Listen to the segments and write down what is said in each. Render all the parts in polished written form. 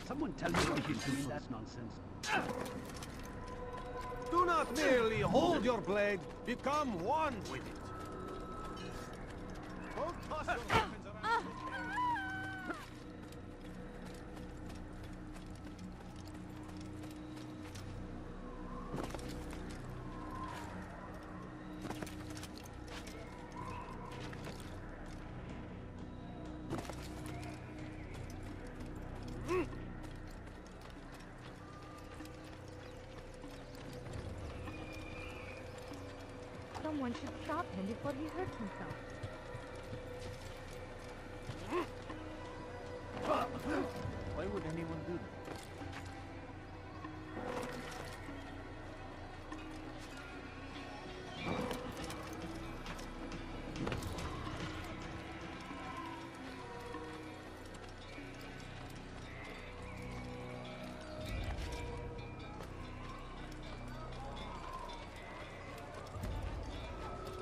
Someone tell me what he's doing that nonsense. Do not merely hold your blade, become one with it. Don't toss your weapons around. Someone should stop him before he hurts himself. Why would anyone do that?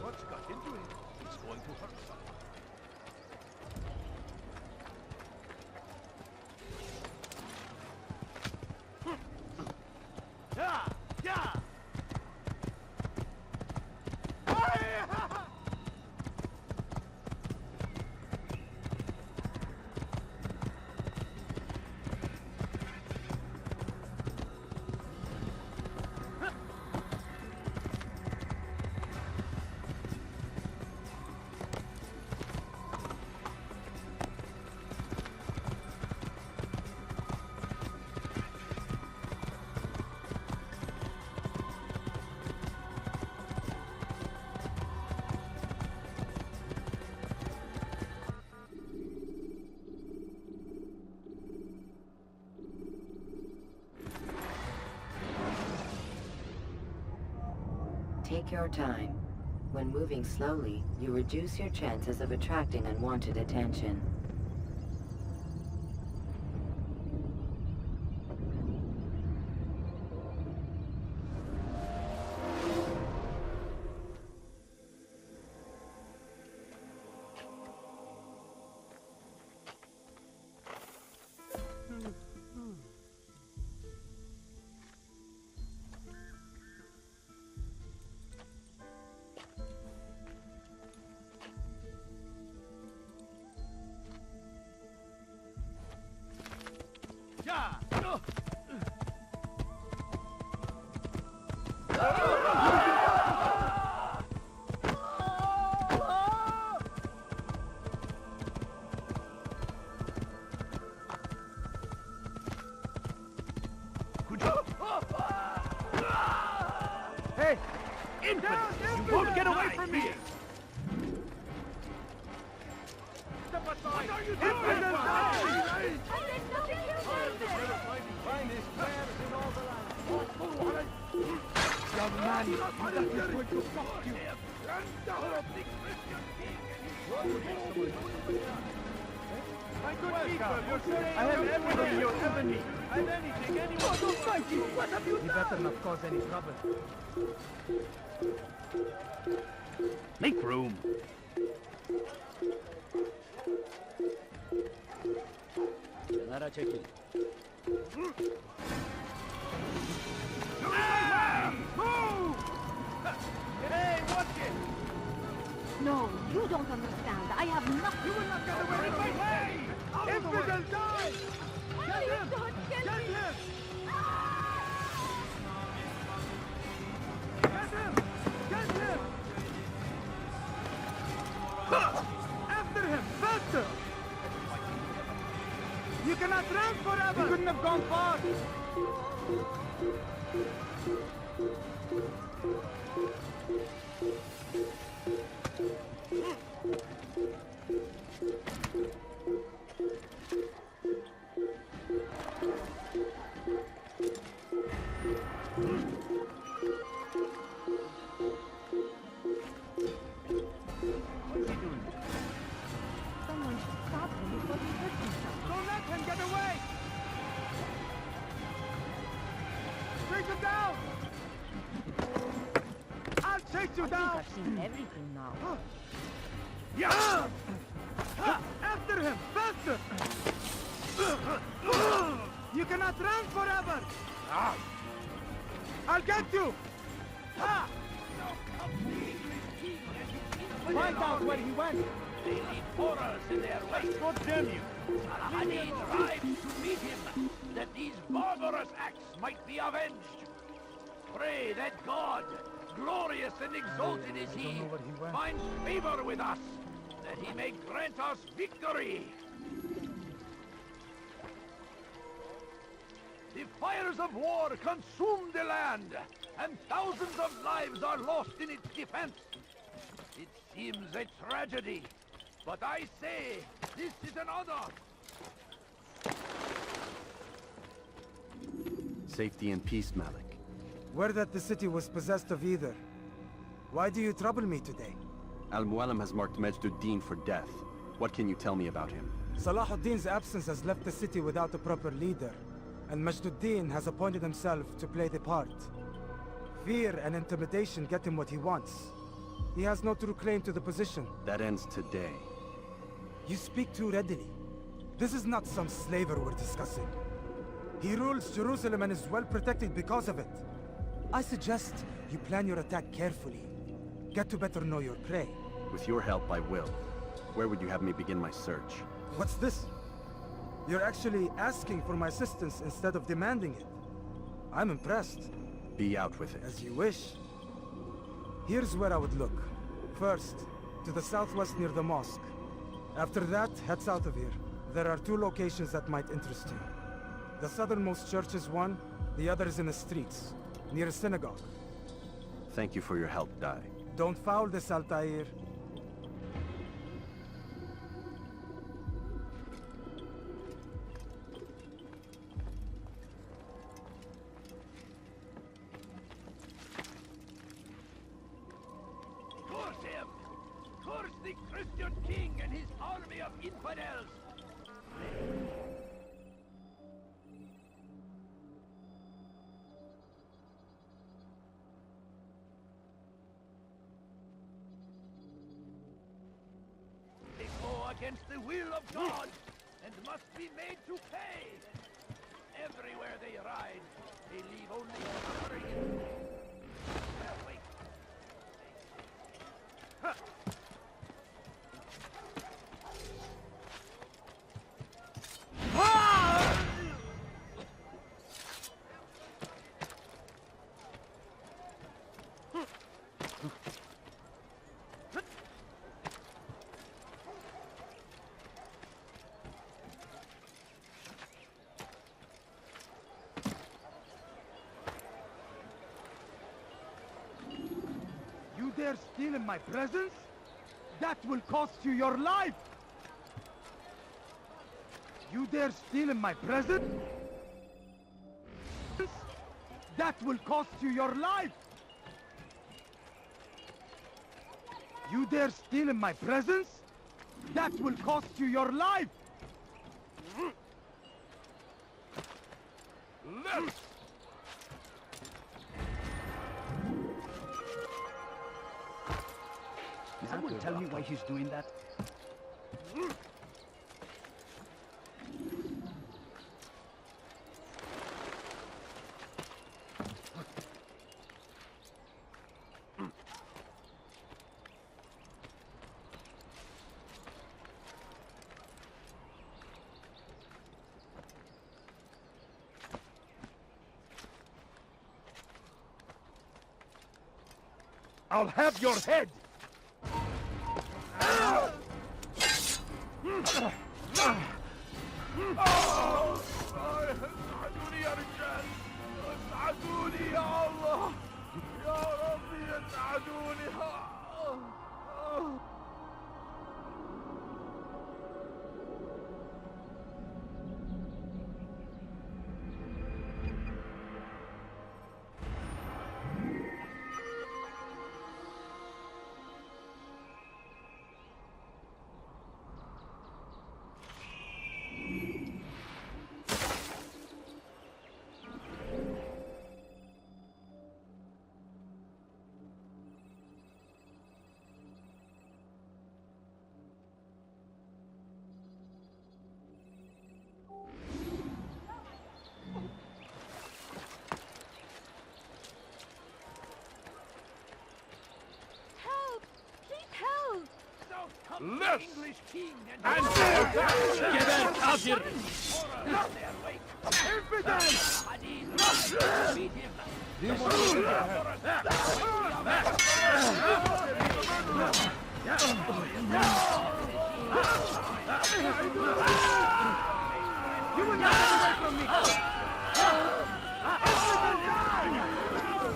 What's got into him? He's going to hurt someone. Yeah! Yeah! Take your time. When moving slowly, you reduce your chances of attracting unwanted attention. Yeah! Could you? Hey! Infant! You won't get away from me! Step aside! What are you Infant doing? and die! Finest wares in all the land. Young man, that is going to cost you! My good people, you're saying I have everything you ever need! and anything anyone What have you better not cause any trouble. Make room. Nara çekil. Move! Hey, watch it! No, you don't understand. I have nothing. You will not get away from my way! Infant will die! Get him! Don't Get get me. him! Get him! Get him! After him! Faster! You cannot run forever! You couldn't have gone far! Someone should stop him before he hurts himself. Don't let him get away! Take him down! I'll chase you I think down! I've seen everything now. Yeah! After him! Faster! You cannot run forever! Ah! I'll get you! Ah! Find out where he went. They lead horrors in their wake. God damn you! Saladin rides to meet him, that these barbarous acts might be avenged. Pray that God, glorious and exalted is he, finds favor with us, that he may grant us victory. The fires of war consume the land, and thousands of lives are lost in its defense. It seems a tragedy, but I say, this is an honor. Safety and peace, Malik. Word that the city was possessed of either. Why do you trouble me today? Al-Mualim has marked Majd-ud-Din for death. What can you tell me about him? Salahuddin's absence has left the city without a proper leader, and Majd-ud-Din has appointed himself to play the part. Fear and intimidation get him what he wants. He has no true claim to the position. That ends today. You speak too readily. This is not some slaver we're discussing. He rules Jerusalem and is well protected because of it. I suggest you plan your attack carefully. Get to better know your prey. With your help, I will. Where would you have me begin my search? What's this? You're actually asking for my assistance instead of demanding it. I'm impressed. Be out with it. As you wish. Here's where I would look. First, to the southwest near the mosque. After that, head south of here. There are 2 locations that might interest you. The southernmost church is one, the other is in the streets, near a synagogue. Thank you for your help, Dai. Don't foul this, Altair. Curse him! Curse the Christian king and his army of infidels! They go against the will of God and must be made to pay. Everywhere they ride, they leave only suffering. Wait. Huh. You dare steal in my presence? That will cost you your life! You dare steal in my presence? That will cost you your life! You dare steal in my presence? That will cost you your life! Left! Someone tell me why he's doing that? I'll have your head! اسعدوني يا رجال اسعدوني يا الله يا ربي اسعدوني Yes! English king and Get out, Kafir! Infidel! Beat him! You will not get away from me!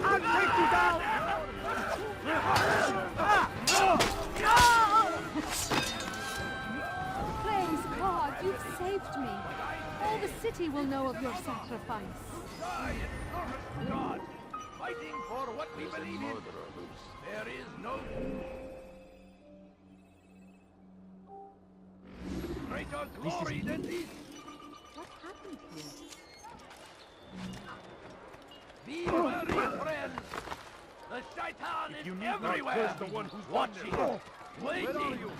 I'll take you down! Praise God, you've saved me. All the city will know of your sacrifice. Die in service to God, fighting for what we believe in. There is no greater glory than this. What happened here? Be wary, friends. The Shaitan is everywhere. the one who's watching, waiting.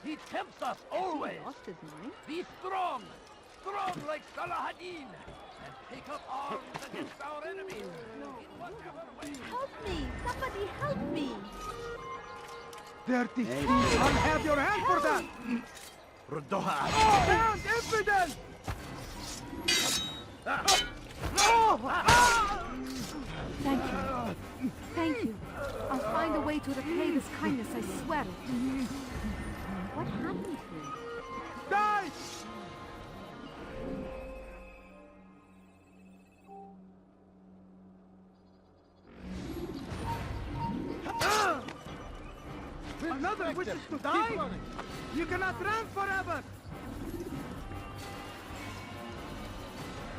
He tempts us always. Lost his mind? Be strong, strong like Salahadin, and take up arms against our enemies. In whatever way. Help me! Somebody help me! Dirty thief! I'll have your hand for that! ردوها Down, infidel! Thank you. Thank you. I'll find a way to repay this kindness, I swear it. What happened here? Die! Another wishes to die? You cannot run forever!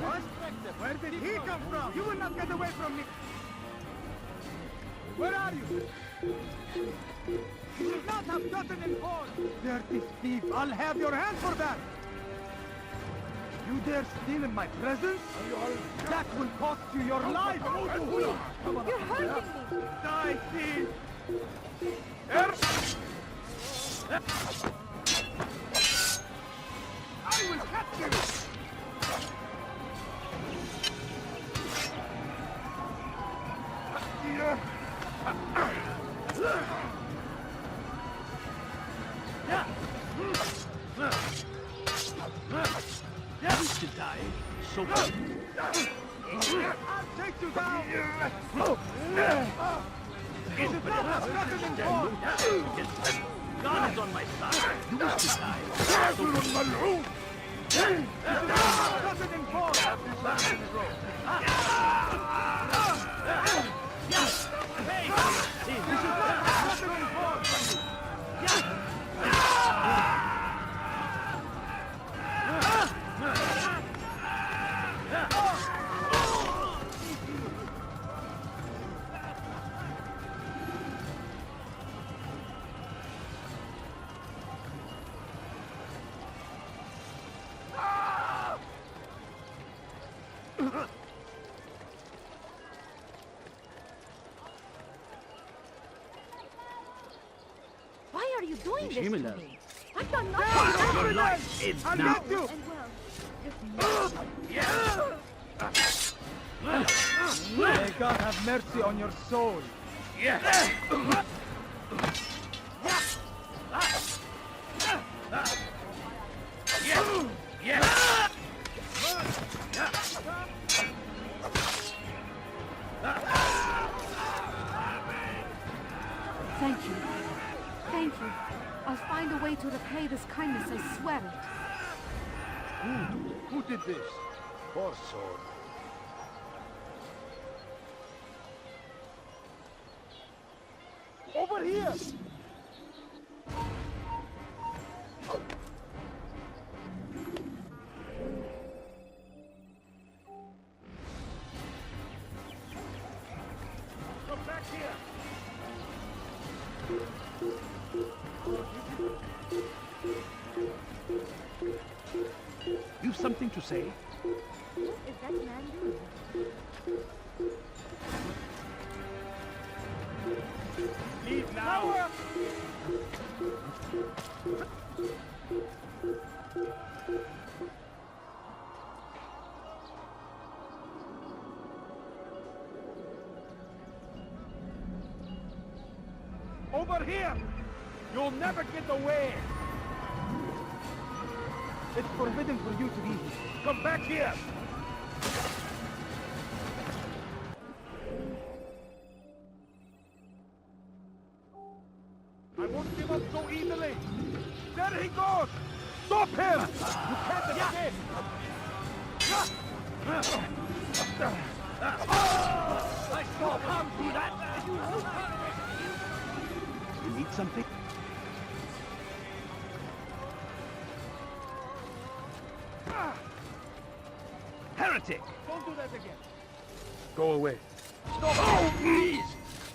What? Where did he come from? You will not get away from me! Where are you? You should not have gotten involved! Dirty thief! I'll have your hand for that! You dare steal in my presence? That will cost you your life! You're hurting me! Die, thief! I will catch you! to die. So I'll take you down! You should not have gotten involved! God is on my side. You wish to die. You should not have gotten involved! You should not have gotten involved! Why are you doing this to Shimila. me? I've done nothing! Your life ends I'll now. get you! May God have mercy on your soul. Thank you. Thank you. I'll find a way to repay this kindness, I swear it. Who did this? Poor soul. Over here! Come back here. You've something to say? What is that man doing? Leave now. Over here! You'll never get away! It's forbidden for you to be here. Come back here! I won't give up so easily! There he goes! Stop him! You can't escape! I saw him do that! You need something? Heretic! Don't do that again! Go away. Stop! Oh, please!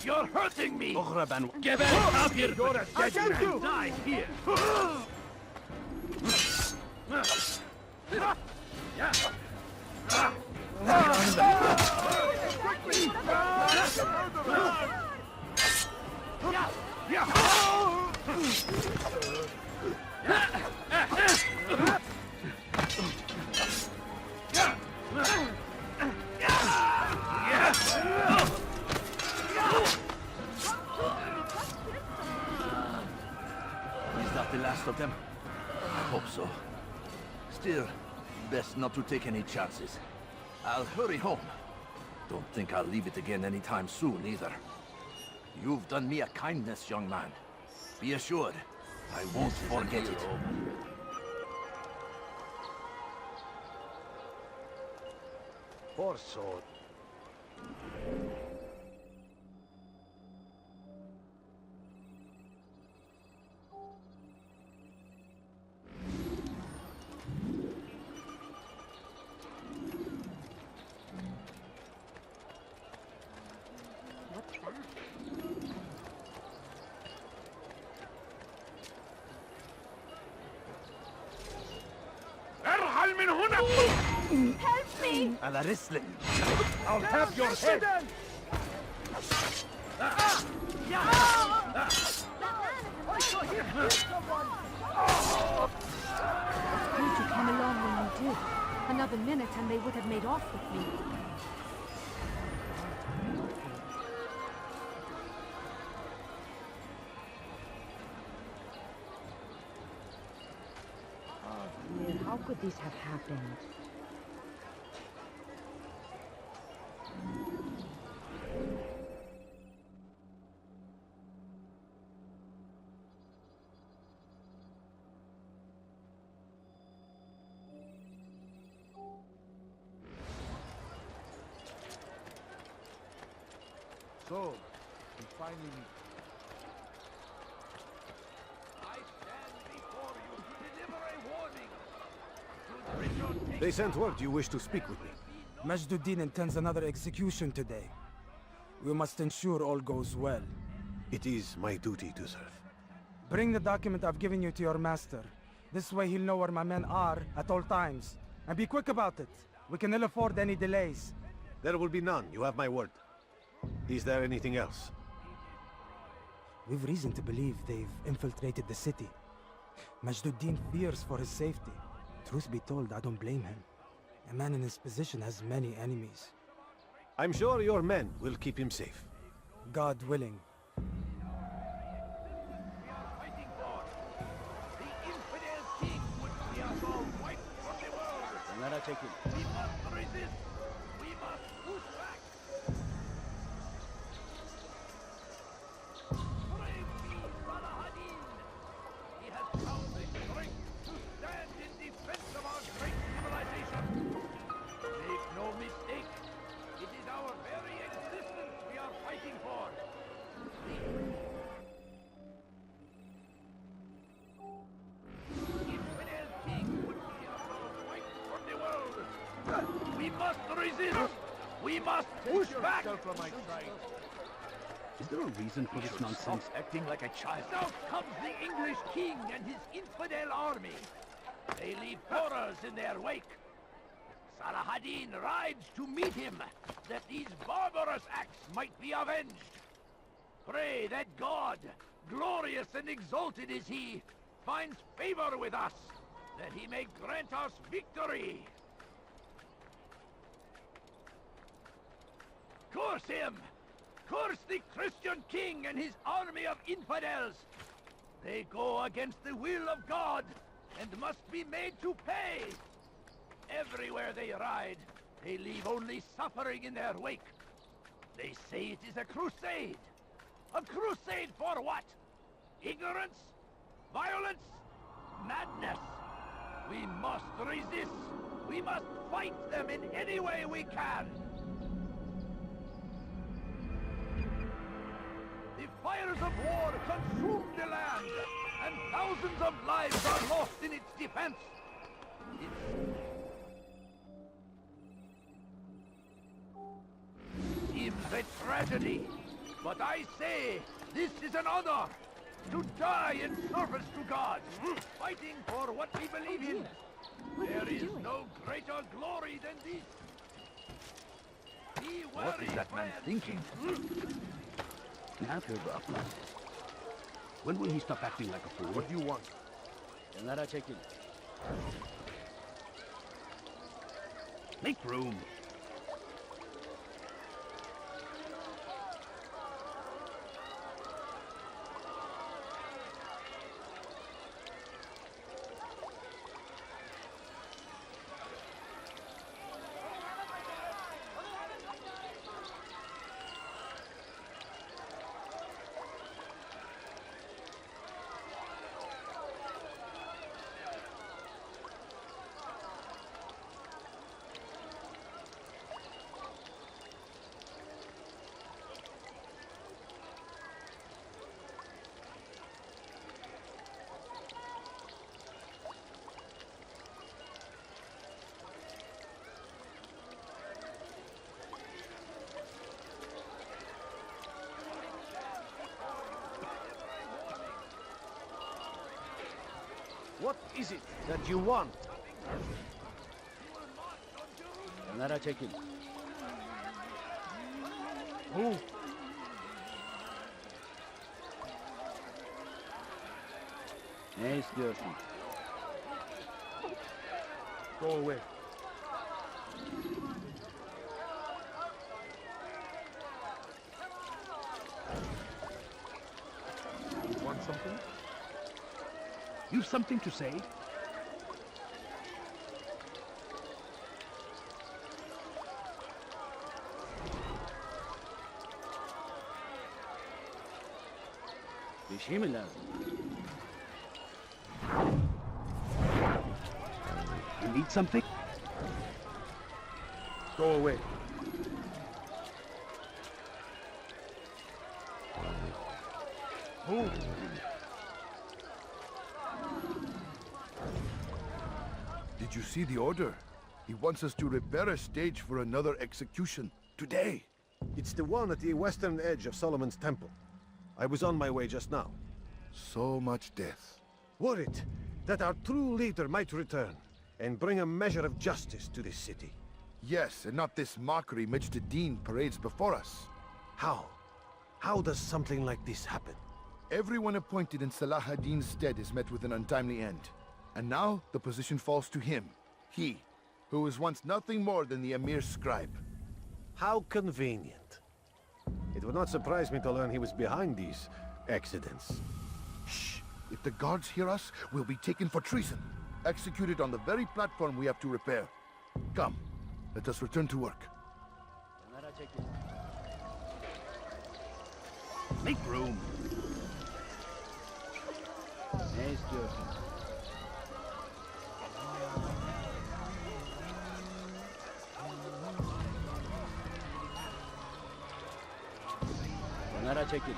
You're hurting me! Ughraban. Get out here! You're a I dead can't man! do. Die here! Is that the last of them? I hope so. Still, best not to take any chances. I'll hurry home. Don't think I'll leave it again anytime soon, either. You've done me a kindness, young man. Be assured, I won't forget it. Poor sword. What's that? ارحل من هنا! Help me! على رسلك. I'll have your head! Did you come along when you did? Another minute and they would have made off with me. Oh dear, how could this have happened? So, we finally meet. I stand before you to deliver a warning. Should Richard take They sent word you wish to speak with me. Majduddin intends another execution today. We must ensure all goes well. It is my duty to serve. Bring the document I've given you to your master. This way he'll know where my men are at all times. And be quick about it. We can ill afford any delays. There will be none, you have my word. Is there anything else? We've reason to believe they've infiltrated the city. Majduddin fears for his safety. Truth be told, I don't blame him. A man in his position has many enemies. I'm sure your men will keep him safe. God willing. fighting for? The infidel king would see us all wiped from the world. We must resist. We must push back. Brave me, Salahadin. He has found the strength to stand in defense of our great civilization. Make no mistake. It is our very existence we are fighting for. Infidel king would see us all wiped from the world. We must resist. We must push back. Is there a reason for this nonsense? Acting like a child. Now comes the English king and his infidel army. They leave horrors in their wake. Salahadin rides to meet him, that these barbarous acts might be avenged. Pray that God, glorious and exalted is he, finds favor with us, that he may grant us victory. Curse him! Curse the Christian king and his army of infidels! They go against the will of God. and must be made to pay. Everywhere they ride, they leave only suffering in their wake. They say it is a crusade. A crusade for what? Ignorance? Violence? Madness? We must resist. We must fight them in any way we can. The fires of war consume the land, and thousands of lives are lost in its defense. It seems a tragedy, but I say this is an honor to die in service to God, fighting for what we believe in. There is no greater glory than this. What is that man thinking? When will he stop acting like a fool? What do you want? Make room. What is it that you want? Move. Ne istiyorsun? Go away. Want something? You've something to say? Bir şey mi lazım? You need something? Go away. Move. Did you see the order? He wants us to repair a stage for another execution. Today. It's the one at the western edge of Solomon's Temple. I was on my way just now. So much death. Worried that our true leader might return and bring a measure of justice to this city. Yes, and not this mockery Majd-Addin parades before us. How? How does something like this happen? Everyone appointed in Salah ad-Din's stead is met with an untimely end. And now, the position falls to him. He, who was once nothing more than the Emir's scribe. How convenient. It would not surprise me to learn he was behind these accidents. Shh! If the guards hear us, we'll be taken for treason. Executed on the very platform we have to repair. Come, let us return to work. Make room. Ne istiyorsun? Kenara çekil.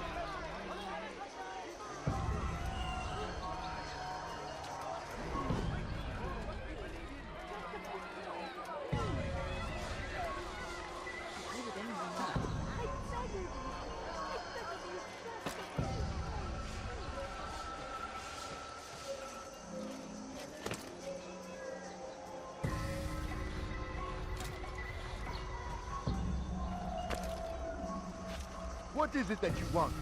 What is it that you want?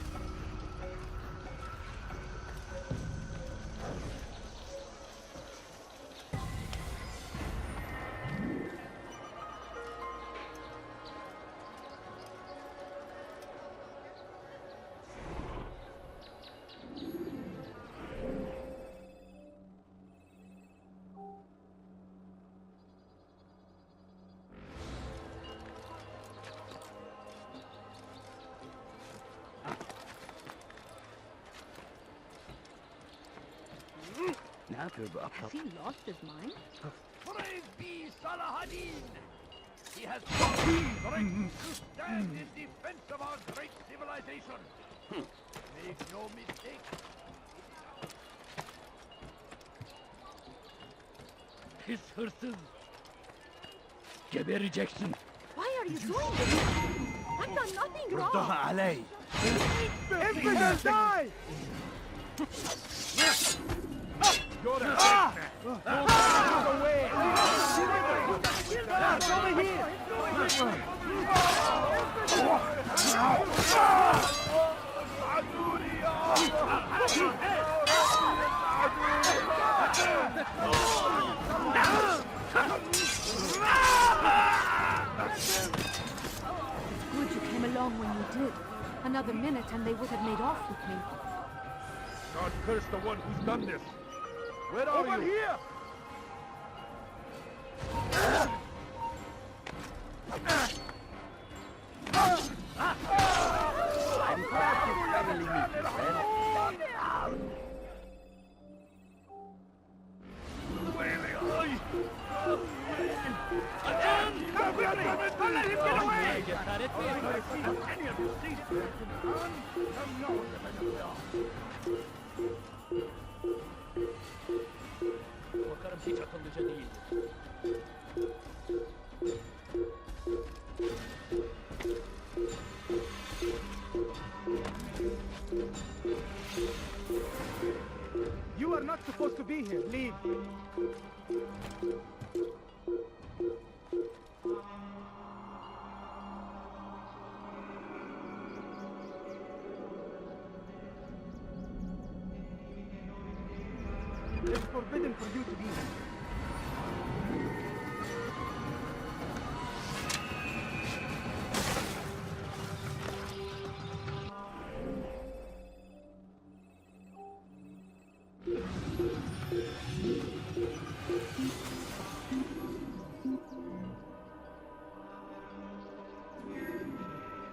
Has he lost his mind? Praise be Salah-ad-Din! He has strength to stand in defense of our great civilization. Make no mistake. His horses. Gebereceksin. Why are you doing this? I've done nothing wrong. علي. Infidels die! Over here! Good you came along when you did. Another minute and they would have made off with me. God curse the one who's done this! Where are you? Over here! I'm glad you finally meet me, friend. Don't let him get away! Bakarım hiç akıllıca değildir. You are not supposed to be here. Leave. It's forbidden for you to be here.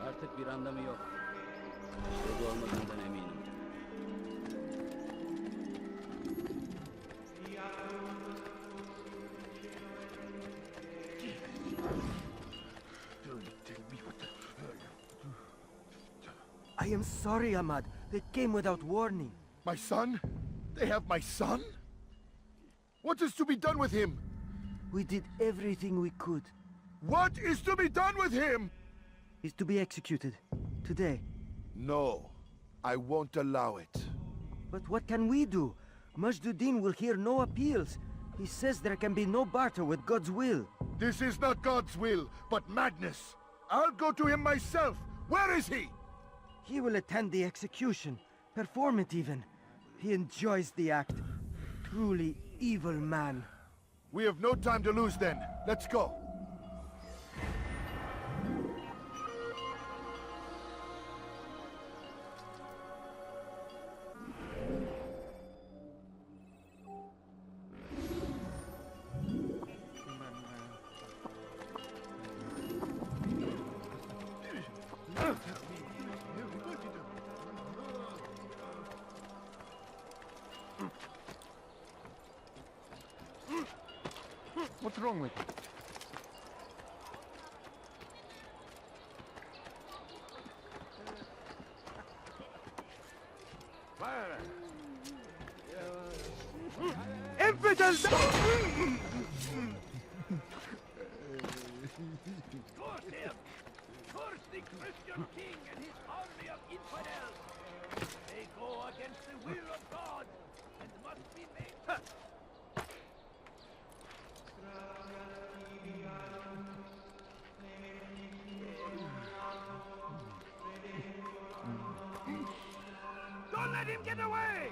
Artık bir anlamı yok. Burada olmadığından eminim. I am sorry, Ahmad. They came without warning. My son? They have my son? What is to be done with him? We did everything we could. What is to be done with him? He's to be executed. Today. No, I won't allow it. But what can we do? Majduddin will hear no appeals. He says there can be no barter with God's will. This is not God's will, but madness. I'll go to him myself. Where is he? He will attend the execution. Perform it even. He enjoys the act. Truly evil man. We have no time to lose then. Let's go. What's wrong with you? Infidels! Curse him! Curse the Christian king and his army of infidels! They go against the will of God and must be made... Don't let him get away!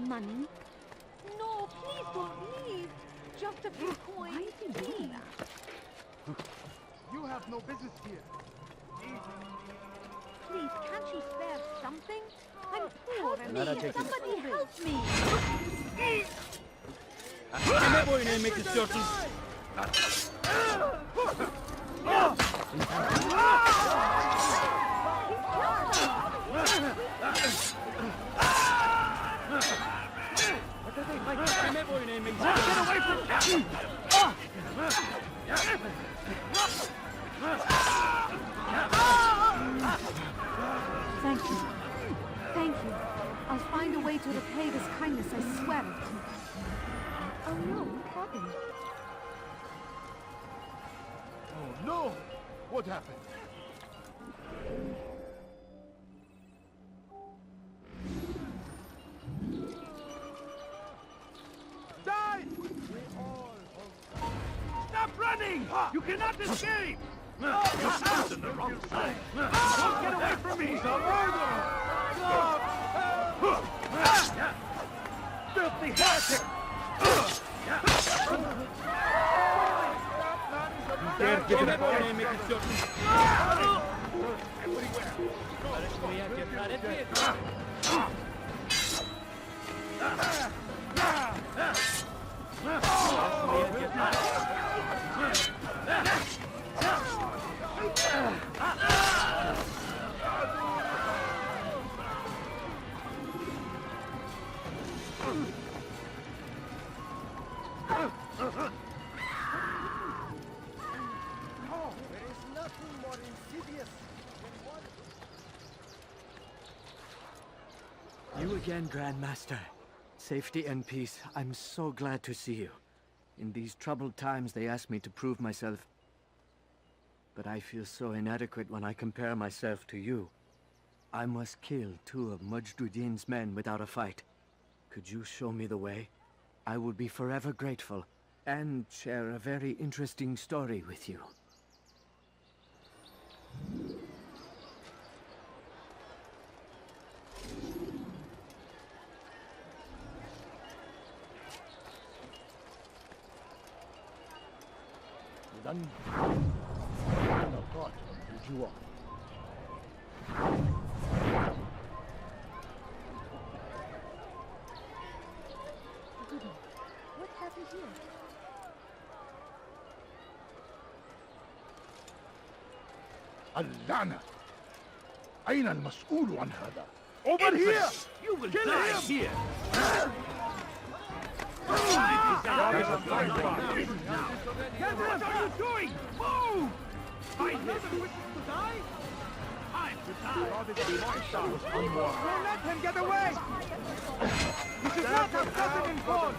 money? No, please don't leave. Just a few coins. Why is he doing that? You have no business here. Please, can't you spare something? I'm poor and somebody help me! Kime boyun eğmek istiyorsun? Kime boyun eğmek istiyorsun? Thank you. Thank you. I'll find a way to repay this kindness, I swear it. Oh no, what happened? Oh no! What happened? Die! Stop running! You cannot escape! You're still on the wrong side. Don't get away from me! He's a murderer! Filthy heretic! Kime boyun eğmek istiyorsun? Karışmaya cesaret mi ediyorsun? You again, Grandmaster. Safety and peace. I'm so glad to see you. In these troubled times, they asked me to prove myself. But I feel so inadequate when I compare myself to you. I must kill 2 of Mujduddin's men without a fight. Could you show me the way? I will be forever grateful, and share a very interesting story with you. What happened here? اللعنة! أين المسؤول عن هذا؟ Over here! You will die here! What are you doing? Move! Find him! To die? Time to die! Don't let him get away! You should not have gotten involved!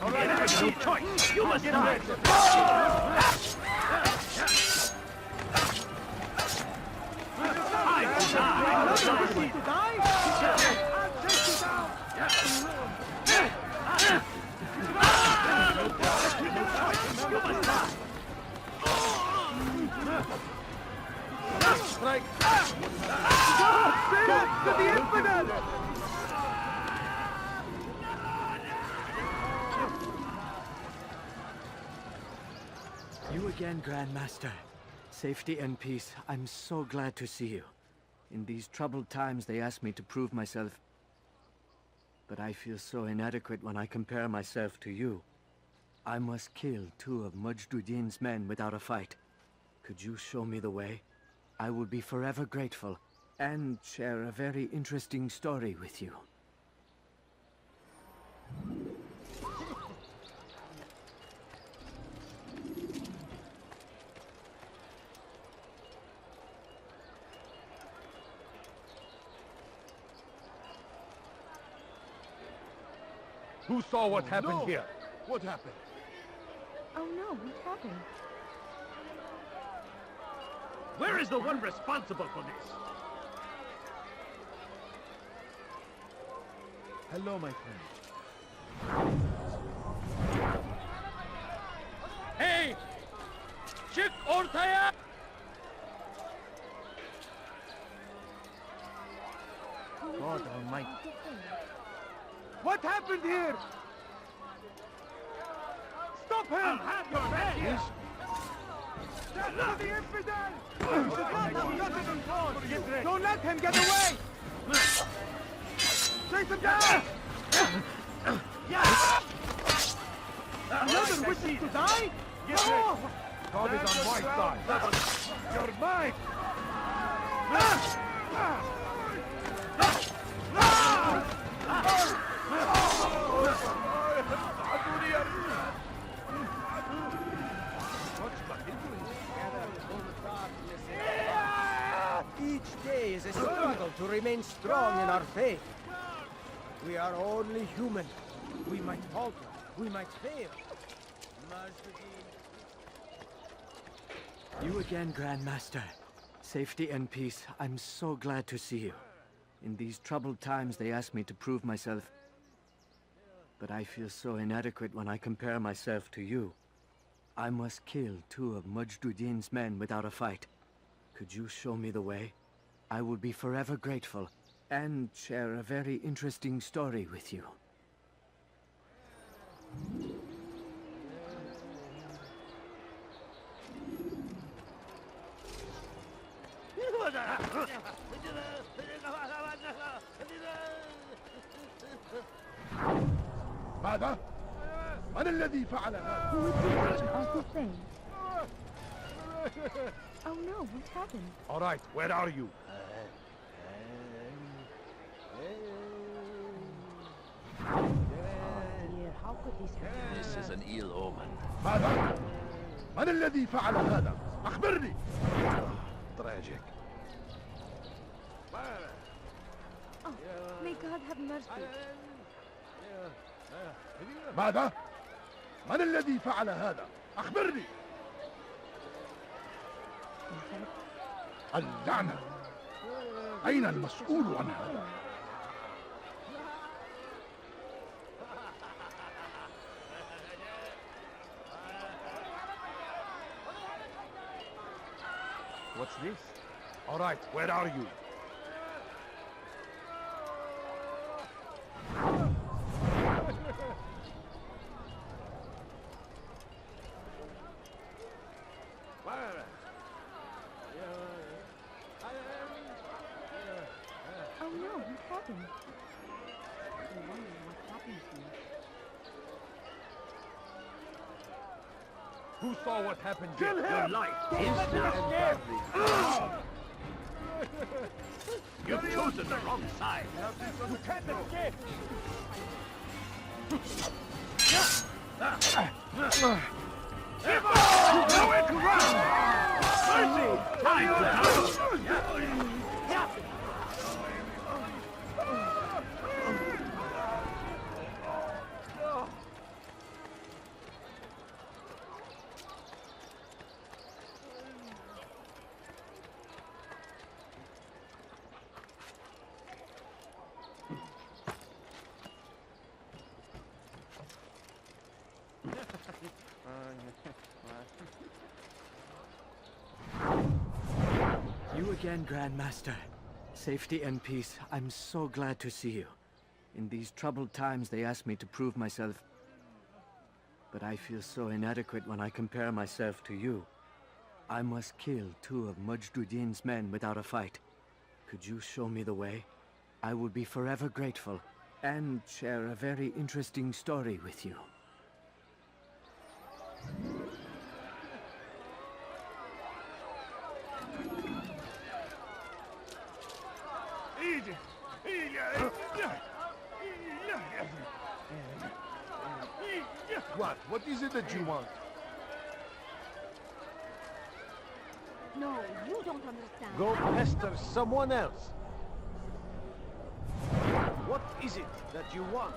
You have no choice! You must die! Time to die! To die? I'll take you down! Strike! Back to the infidel! You again, Grandmaster. Safety and peace. I'm so glad to see you. In these troubled times, they asked me to prove myself. But I feel so inadequate when I compare myself to you. I must kill 2 of Mujduddin's men without a fight. Could you show me the way? I will be forever grateful, and share a very interesting story with you. Who saw what happened No! here? What happened? Oh no, what happened? Where is the one responsible for this? Hello, my friend. Hey! Çık ortaya! God Almighty. What happened here? Stop him! I'll have your head! To the infidel! Don't let him get away! Chase him down! Another wishes to die? No! God is on my side. You're mine! Each day is a struggle to remain strong in our faith. We are only human. We might falter. We might fail. You again, Grandmaster. Safety and peace. I'm so glad to see you. In these troubled times, they ask me to prove myself. But I feel so inadequate when I compare myself to you. I must kill 2 of Mujduddin's men without a fight. Could you show me the way? I will be forever grateful, and share a very interesting story with you. ماذا؟ من الذي فعل هذا؟ Who is this Uncle Thing? Oh no, what happened? All right, where are you? Dear, how could this have happened? This is an ill omen. ماذا؟ من الذي فعل هذا؟ أخبرني! Tragic. Oh, may God have mercy. ماذا؟ من الذي فعل هذا؟ أخبرني! اللعنة! أين المسؤول عن هذا؟ What's this? All right, where are you? Oh no, what happened? I wonder what happened here. Who saw what happened Kill here? him! Your life is now. You've chosen the wrong side. You can't escape. Give up! Nowhere to run! Mercy! Time to go! You again, Grandmaster. Safety and peace. I'm so glad to see you. In these troubled times, they ask me to prove myself. But I feel so inadequate when I compare myself to you. I must kill 2 of Mujduddin's men without a fight. Could you show me the way? I will be forever grateful, and share a very interesting story with you. What? What is it that you want? No, you don't understand. Go pester someone else. What is it that you want?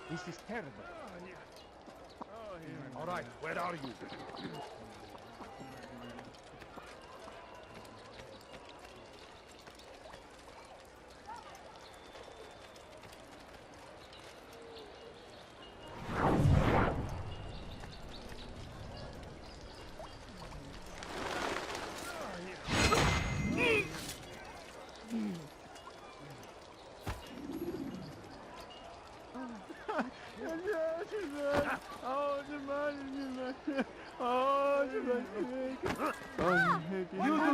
This is terrible. All right, where are you?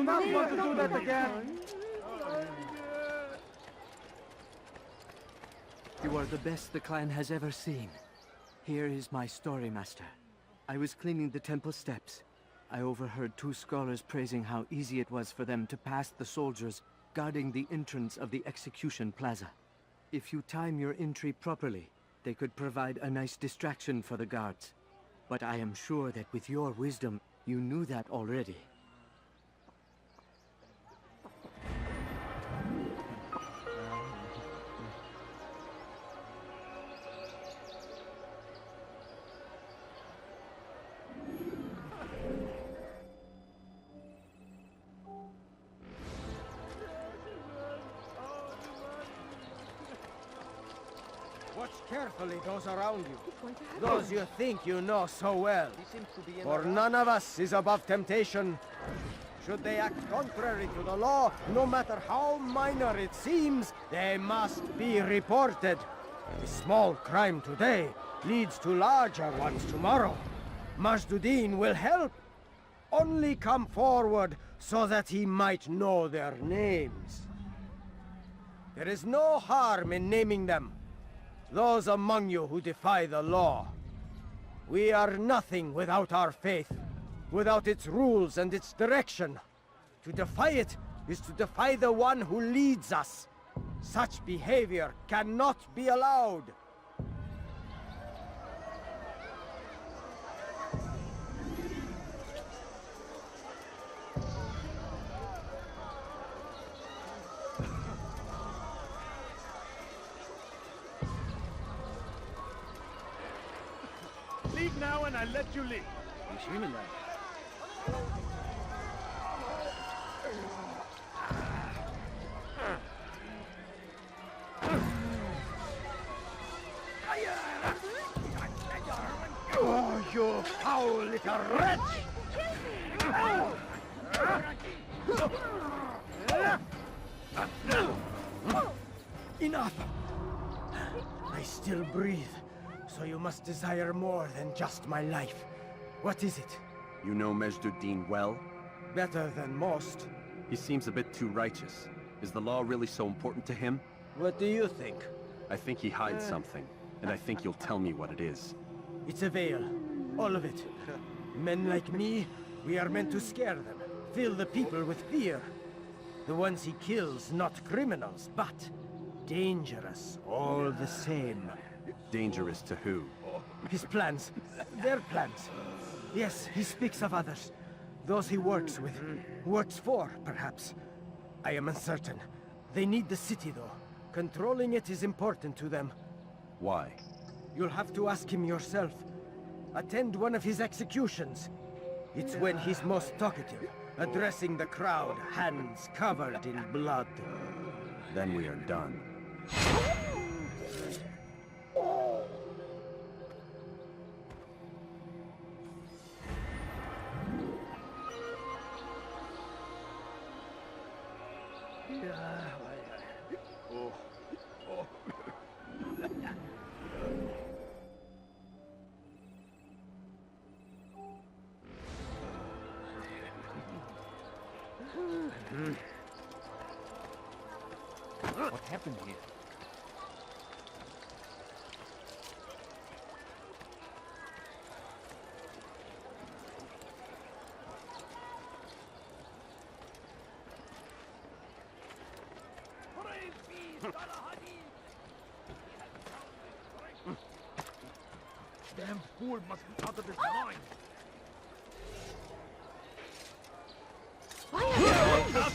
not want to do that again. You are the best the clan has ever seen. Here is my story, Master. I was cleaning the temple steps. I overheard two scholars praising how easy it was for them to pass the soldiers guarding the entrance of the execution plaza. If you time your entry properly, they could provide a nice distraction for the guards. But I am sure that with your wisdom, you knew that already. Watch carefully those around you. Those you think you know so well. For none of us is above temptation. Should they act contrary to the law, no matter how minor it seems, they must be reported. A small crime today leads to larger ones tomorrow. Majduddin will help. Only come forward so that he might know their names. There is no harm in naming them. Those among you who defy the law. We are nothing without our faith, without its rules and its direction. To defy it is to defy the one who leads us. Such behavior cannot be allowed. Leave now and I'll let you leave. Oh, you foul little wretch! Enough! I still breathe, so you must desire more than just my life. What is it? You know Majduddin well? Better than most. He seems a bit too righteous. Is the law really so important to him? What do you think? I think he hides something, and I think you'll tell me what it is. It's a veil. All of it. Men like me, we are meant to scare them, fill the people with fear. The ones he kills, not criminals, but dangerous all the same. Dangerous to who? His plans. Their plans. Yes, he speaks of others. Those he works with. Works for, perhaps. I am uncertain. They need the city, though. Controlling it is important to them. Why? You'll have to ask him yourself. Attend one of his executions. It's when he's most talkative, addressing the crowd, hands covered in blood. Then we are done. What happened here? Damn fool must be out of his mind.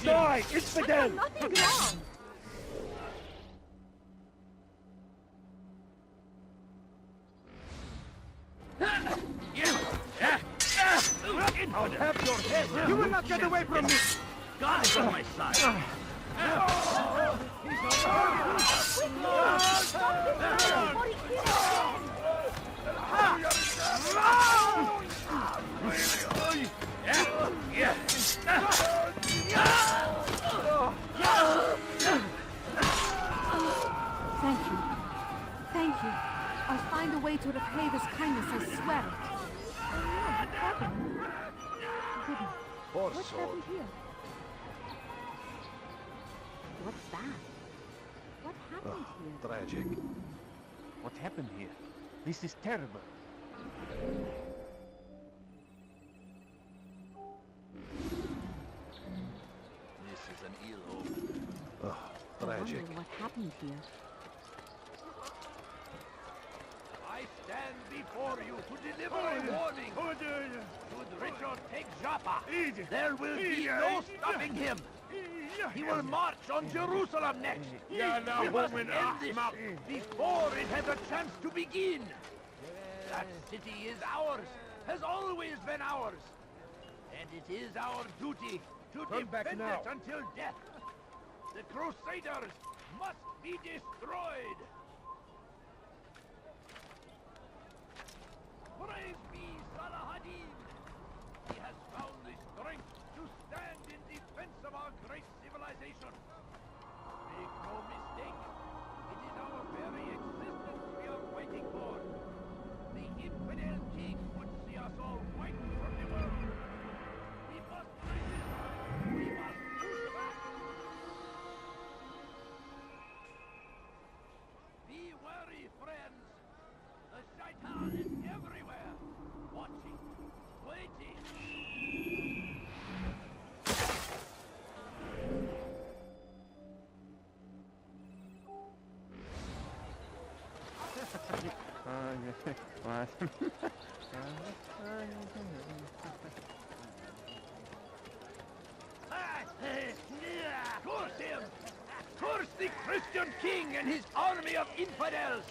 Die! It's again! Nothing wrong. I'll have your head. You will not get away from me! God is on my side. Thank you. Thank you. I'll find a way to repay this kindness, I swear it. What happened here? What's that? What happened here? Tragic. What happened here? This is terrible. This is an ill omen. I Tragic. wonder what happened here. I stand before you to deliver a warning. Should Richard take Joppa, there will be no stopping him. He will march on Jerusalem next. We must end this before it has a chance to begin. That city is ours, has always been ours. And it is our duty to defend it until death. The Crusaders must be destroyed. Praise be Salah-ad-Din! He has found the strength to stand in defense of our great civilization. Make no mistake, it is our very existence we are fighting for. The infidel king would see us all wiped from the world. We must resist. We must push back. Be wary, friends. The Shaitan is everywhere, watching, waiting. Curse him! Curse the Christian king and his army of infidels!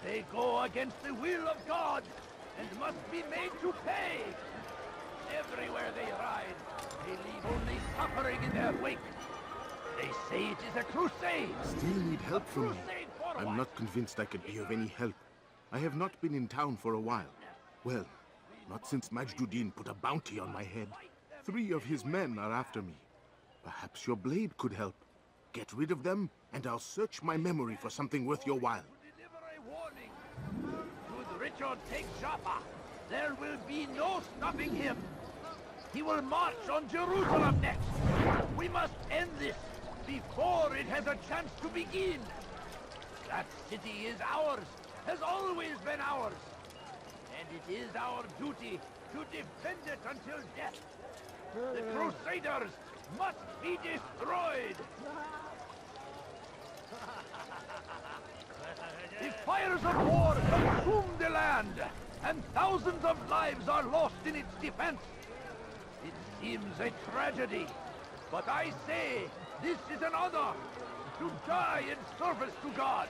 They go against the will of God and must be made to pay. Everywhere they ride, they leave only suffering in their wake. They say it is a crusade. Still need help from me. Crusade for I'm what? not convinced I could be of any help. I have not been in town for a while. Well, not since Majduddin put a bounty on my head. 3 of his men are after me. Perhaps your blade could help. Get rid of them, and I'll search my memory for something worth your while. Deliver a warning. Should Richard take Joppa, there will be no stopping him. He will march on Jerusalem next. We must end this before it has a chance to begin. That city is ours, has always been ours. And it is our duty to defend it until death. The Crusaders must be destroyed. The fires of war consume the land, and thousands of lives are lost in its defense. It seems a tragedy, but I say this is an honor to die in service to God,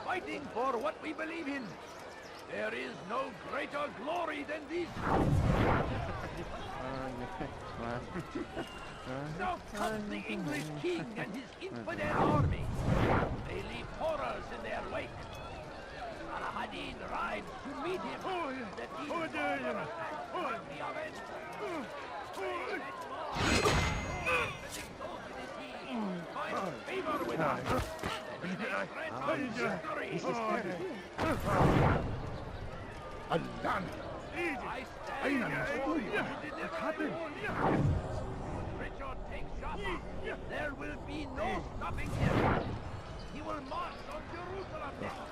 fighting for what we believe in. There is no greater glory than this. Now comes the English king and his infidel army. They leave horrors in their wake. Salah-ad-Din rides to meet him. That he might be avenged. Find favor with us. And he may grant us victory. Allah! I stand before you to deliver a warning. Richard takes Joppa. There will be no stopping him. He will march on Jerusalem next.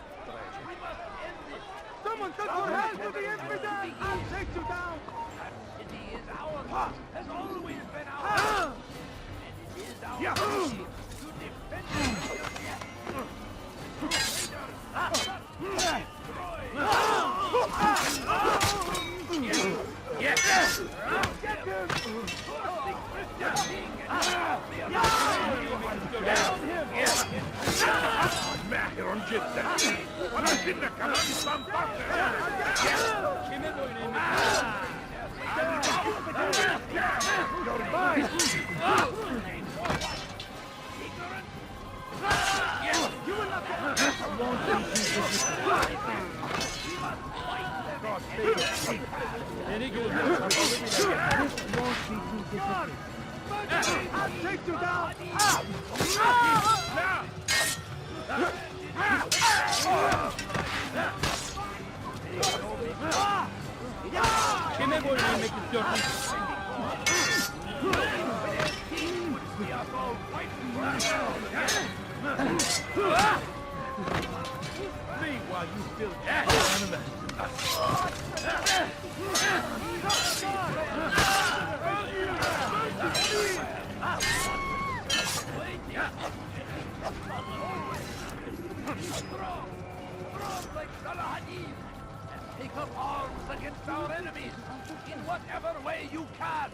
We must end this. Someone send for help to the infidel! I'll take you down! That city is ours. Has always been ours. And it is our duty to defend it until death. Yes! Get him! The Christian king and ماهر جدا ولكن كمان استنطقت I'll take you down! Kime gol yemek istiyorsun? we are all fighting Me while you still can. Strong like Salahadin, and take up arms against our enemies in whatever way you can.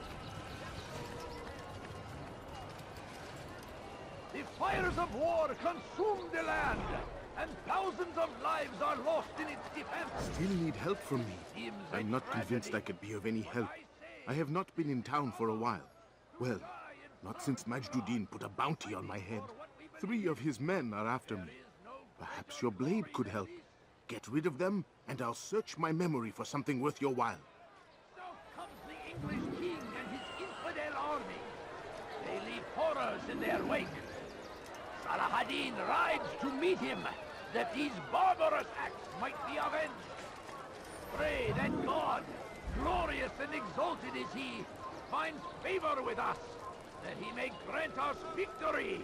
The fires of war consume the land, and thousands of lives are lost in its defense. Still need help from me. I'm not convinced I could be of any help. I have not been in town for a while. Well, not since Majduddin put a bounty on my head. 3 of his men are after me. Perhaps your blade could help. Get rid of them, and I'll search my memory for something worth your while. Now comes the English king and his infidel army. They leave horrors in their wake. Salahadin rides to meet him, that these barbarous acts might be avenged. Pray that God, glorious and exalted is he, finds favor with us, that he may grant us victory.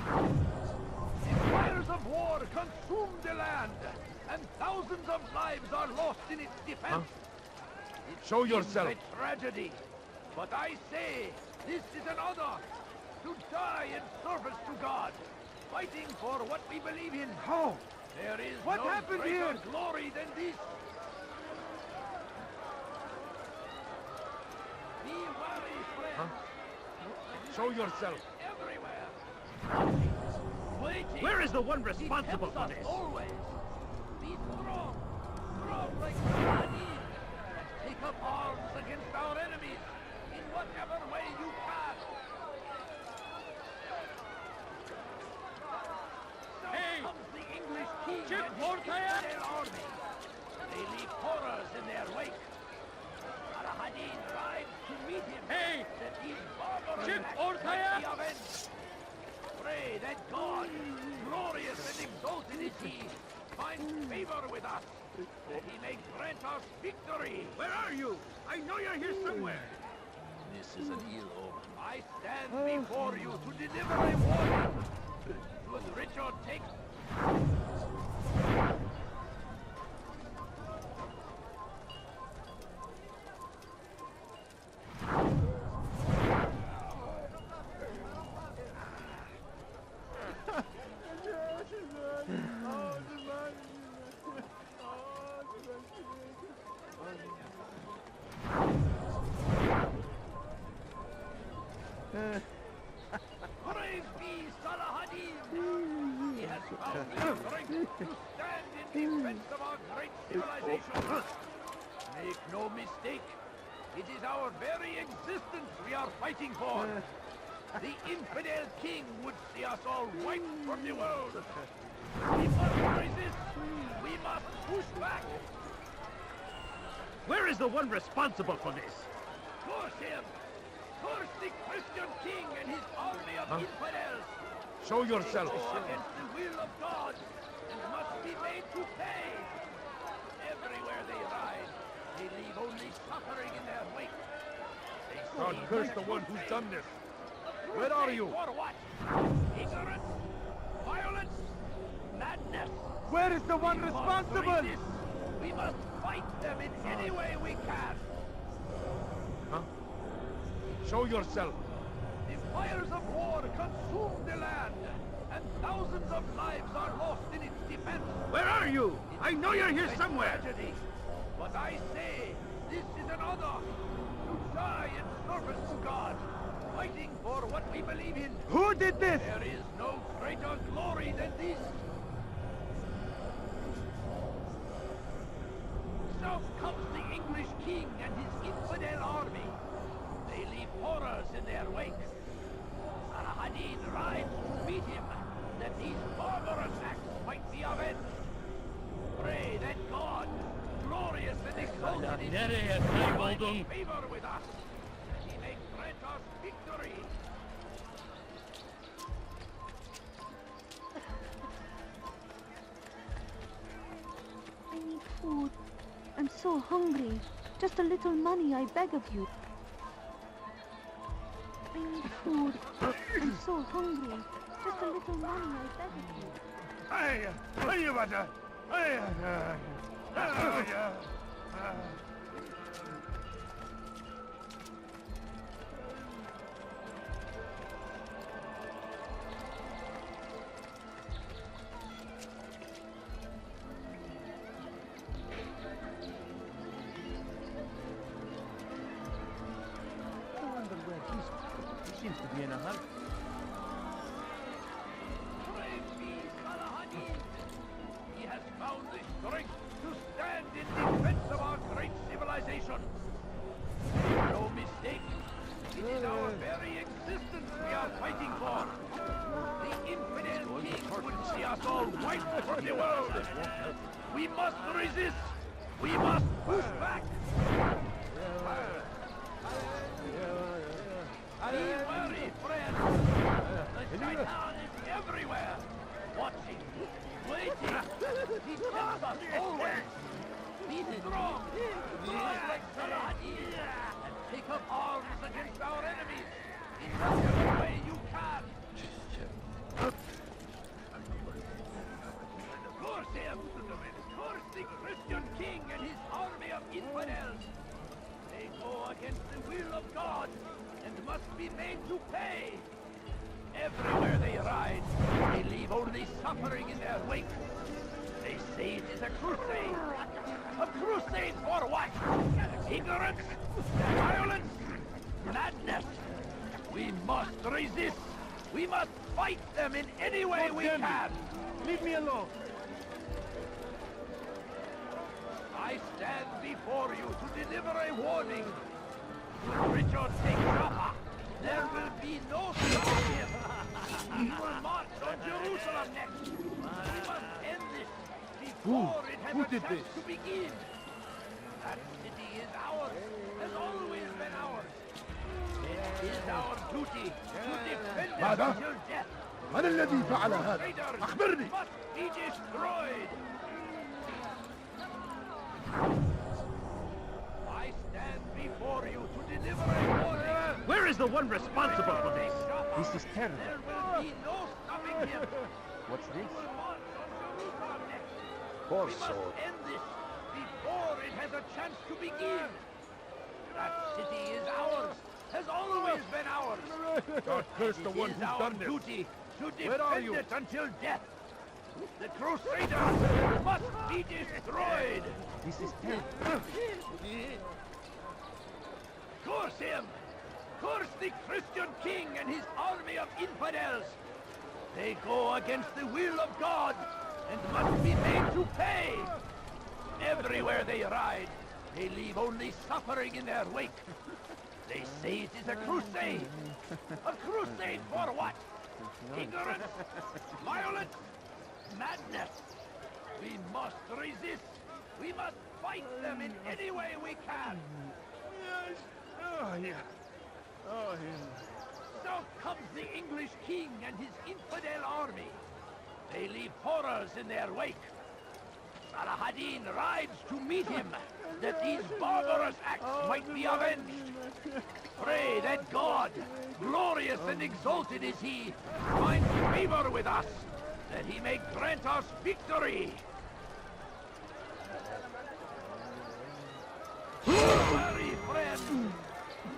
The fires of war consume the land, and thousands of lives are lost in its defense. It Show seems yourself. a tragedy, but I say this is an honor, to die in service to God, fighting for what we believe in. How? There is What no happened greater here? glory than this. Be wary, friends. Show yourself. Everywhere. Waiting. Where is the one responsible He for helps us this? always. Be strong. Strong like Saladin. And take up arms against our enemies in whatever way you can. Hey! Now comes the English king Chip and Hortaya! their army. They leave horrors in their wake. Saladin rides to meet him. Hey! That these barbarous Chip acts Hortaya! might be avenged. Pray that God, glorious and exalted is he, finds favor with us, that he may grant us victory. Where are you? I know you're here somewhere. This is an ill omen. I stand before you to deliver a warning. Should Richard take... Praise be Salahadin! He has found the strength to stand in defense of our great civilization. Make no mistake, it is our very existence we are fighting for. The infidel king would see us all wiped from the world. We must resist. We must push back. Where is the one responsible for this? Curse him! Curse the Christian king and his army of infidels! Show They yourself. go against the will of God and must be made to pay. Everywhere they ride, they leave only suffering in their wake. They God see curse the much one to who's pay. done this. A Where are crusade you? For what? Ignorance? Violence? Madness? Where is the one We must responsible? resist. We must fight them in any way we can. Show yourself. The fires of war consume the land, and thousands of lives are lost in its defense. Where are you? I know you're here It's a somewhere. tragedy, but I say this is an honor, to die in service to God, fighting for what we believe in. Who did this? There is no greater glory than this. South comes the English king and his infidel army. They leave horrors in their wake. Salahadin rides to meet him, that these barbarous acts might be avenged. Pray that God, glorious and exalted is he, find favor with us, that he may grant us victory. I need food. I'm so hungry. Just a little money, I beg of you. I need food. I'm so hungry. Just a little money, I beg of you. I wonder where he's going. He seems to be in a hurry. He has found the strength to stand in defense of our great civilization. No mistake. It is our very existence we are fighting for. The infidel king would see us all wiped from the world. We must resist. We must push back. Be wary, friend. The Shaitan is everywhere. Watching, waiting. He tempts us always. Be strong. Rise like Saladin. And take up arms against our enemies. In whatever way you can. Curse him! Curse the Christian king and his army of infidels! They go against the will of God and must be made to pay! Everywhere they ride, they leave only suffering in their wake. They say it is a crusade. A crusade for what? Ignorance? Violence? Madness? We must resist! We must fight them in any way we can! Leave me alone! I stand before you to deliver a warning. When Richard takes Jaffa, there will be no stopping him. He will march on Jerusalem next. We must end this before it has a chance to begin. That city is ours, has always been ours. It is our duty to defend it until death. من الذي فعل هذا؟ Traitors أخبرني. must be destroyed. I stand before you to deliver a warning. Where is the one responsible for this? This is terrible. There will be no stopping him. What's this? He will march on Jerusalem next. Poor We must sword. end this before it has a chance to begin. That city is ours, has always been ours. God curse the one It is who's our done this. duty to Where are defend you? it until death. The Crusaders must be destroyed. This is terrible. Curse him! Curse the Christian king and his army of infidels! They go against the will of God and must be made to pay! Everywhere they ride, they leave only suffering in their wake. They say it is a crusade. A crusade for what? Ignorance? Violence? Madness? We must resist. We must fight them in any way we can. Yes. Oh, yeah. Oh, yeah. So comes the English king and his infidel army. They leave horrors in their wake. Saladin rides to meet him, that these barbarous acts might be avenged. Pray that God, glorious and exalted is he, find favor with us, that he may grant us victory. Hurry, friend!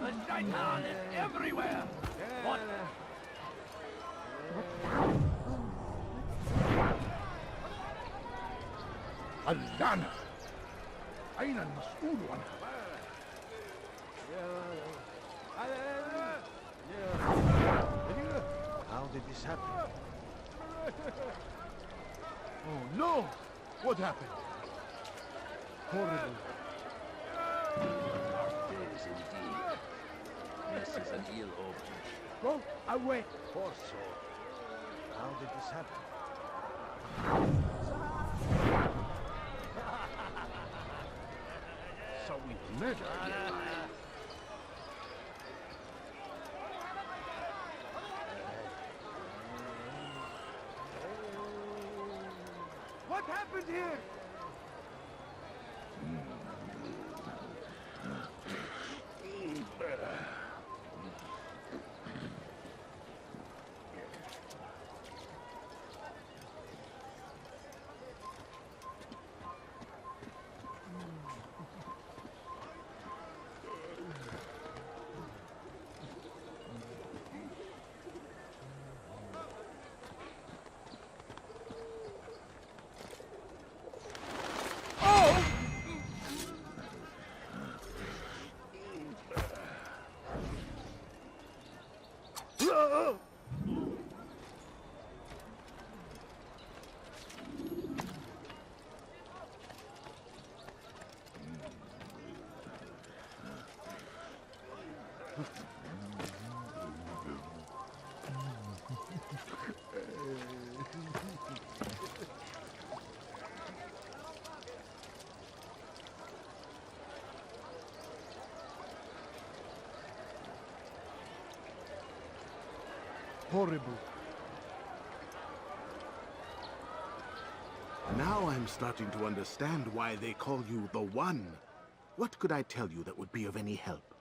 The Shaitan is everywhere! What? اللعنة. أين المسؤول عنها؟ How did this happen? Oh no! What happened? Horrible. Days indeed. This is an ill omen. Go away. Poor soul. How did this happen? So we murdered him. What happened here? Horrible. Now I'm starting to understand why they call you the One. What could I tell you that would be of any help?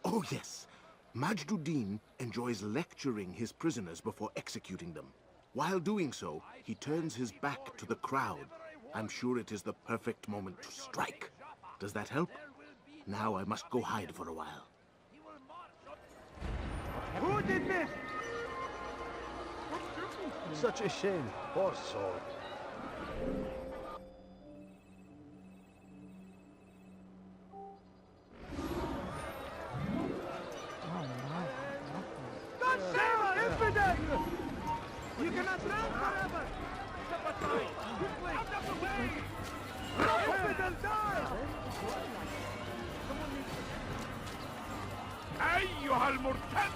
Oh yes. Majduddin enjoys lecturing his prisoners before executing them. While doing so, he turns his back to the crowd. I'm sure it is the perfect moment to strike. Does that help? Now I must go hide for a while. Who did this? What happened to you? Such a shame. Poor soul. God save our infidel! You cannot drown forever! Step aside! Quickly! Out of the way! The infidel die! أيها المرتد!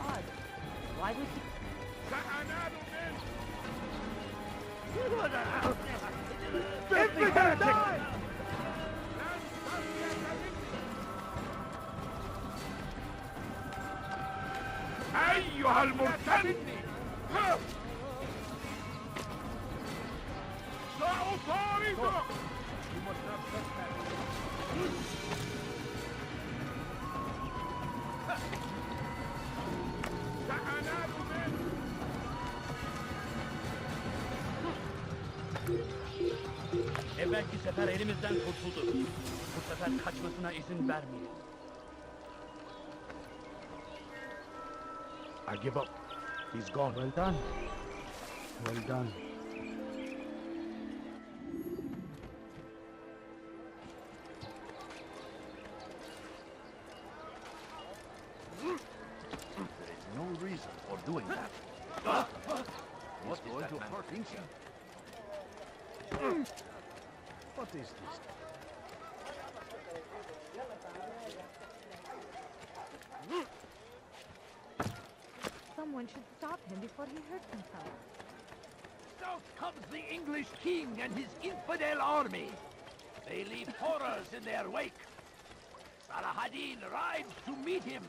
Odd. Why would he... سأنال منه! Infidel die! أيها المرتد! سأطاردك! سأنال منه! Evvelki sefer elimizden kurtuldu. Bu sefer kaçmasına izin vermeyelim. I give up. He's gone. Well done. Well done. There is no reason for doing that. What's going to hurt Inca? What is this? Someone should stop him before he hurts himself. South comes the English king and his infidel army. They leave horrors in their wake. Salah-ad-Din rides to meet him,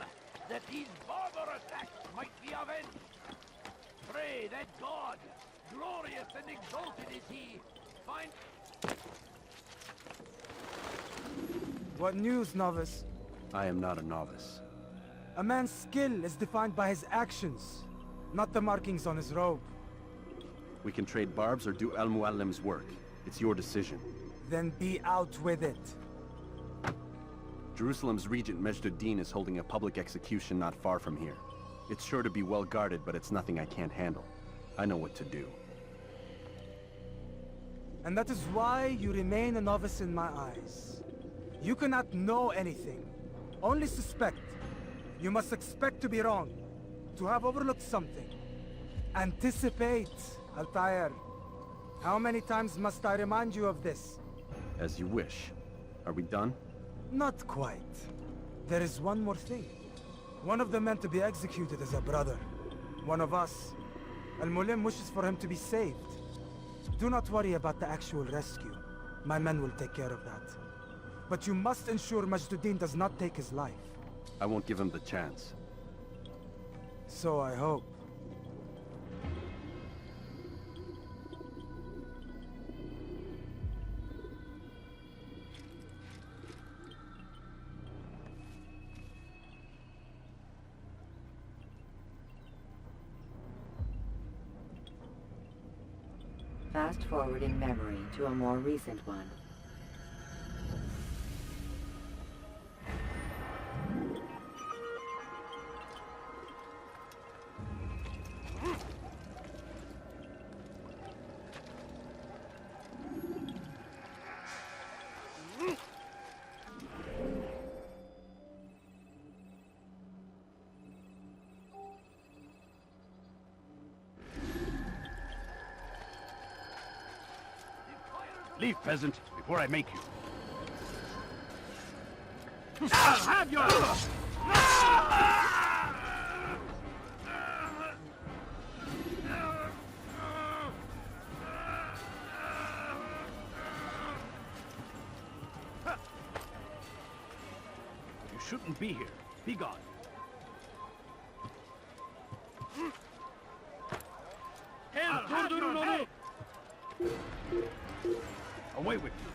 that these barbarous acts might be avenged. Pray that God, glorious and exalted is he, find... What news, novice? I am not a novice. A man's skill is defined by his actions, not the markings on his robe. We can trade barbs or do Al-Muallim's work. It's your decision. Then be out with it. Jerusalem's regent Majduddin is holding a public execution not far from here. It's sure to be well guarded, but it's nothing I can't handle. I know what to do. And that is why you remain a novice in my eyes. You cannot know anything, only suspect. You must expect to be wrong, to have overlooked something. Anticipate, Altair. How many times must I remind you of this? As you wish. Are we done? Not quite. There is one more thing. One of the men to be executed is a brother. One of us. Al-Mulim wishes for him to be saved. Do not worry about the actual rescue. My men will take care of that. But you must ensure Majduddin does not take his life. I won't give him the chance. So I hope. Fast forwarding memory to a more recent one. Leave, peasant, before I make you. I'll have yours! You shouldn't be here. Be gone. I'll have your head! Away with you.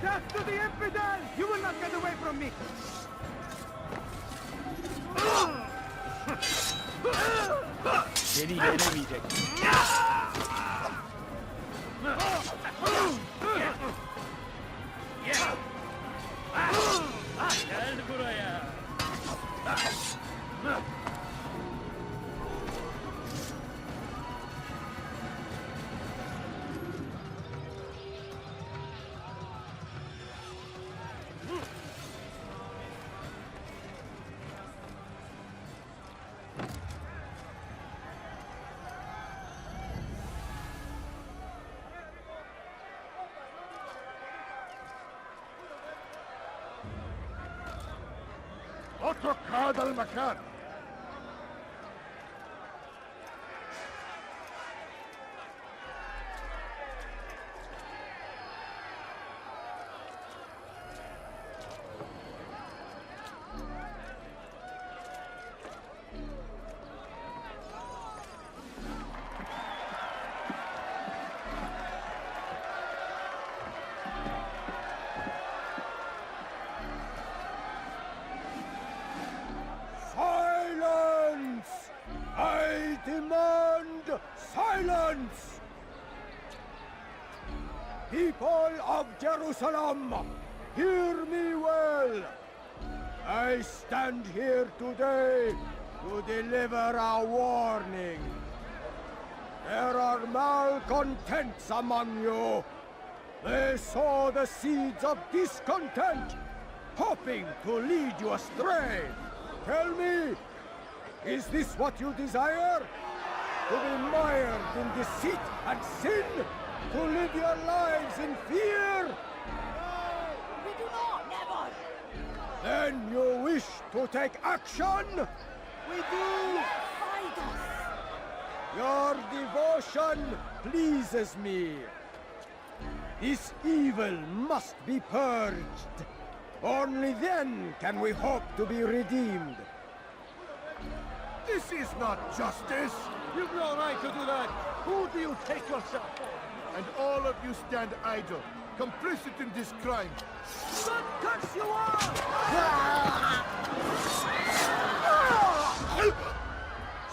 Death to the infidel! You will not get away from me! Seni yenemeyecek. Gel buraya. اترك هذا المكان. Demand silence! People of Jerusalem, hear me well. I stand here today to deliver a warning. There are malcontents among you. They sow the seeds of discontent, hoping to lead you astray. Tell me, is this what you desire? To be mired in deceit and sin? To live your lives in fear? No, we do not, never! Then you wish to take action? We do! Fight us! Your devotion pleases me. This evil must be purged. Only then can we hope to be redeemed. This is not justice! You've no right to do that! Who do you take yourself for? And all of you stand idle, complicit in this crime. But curse you all!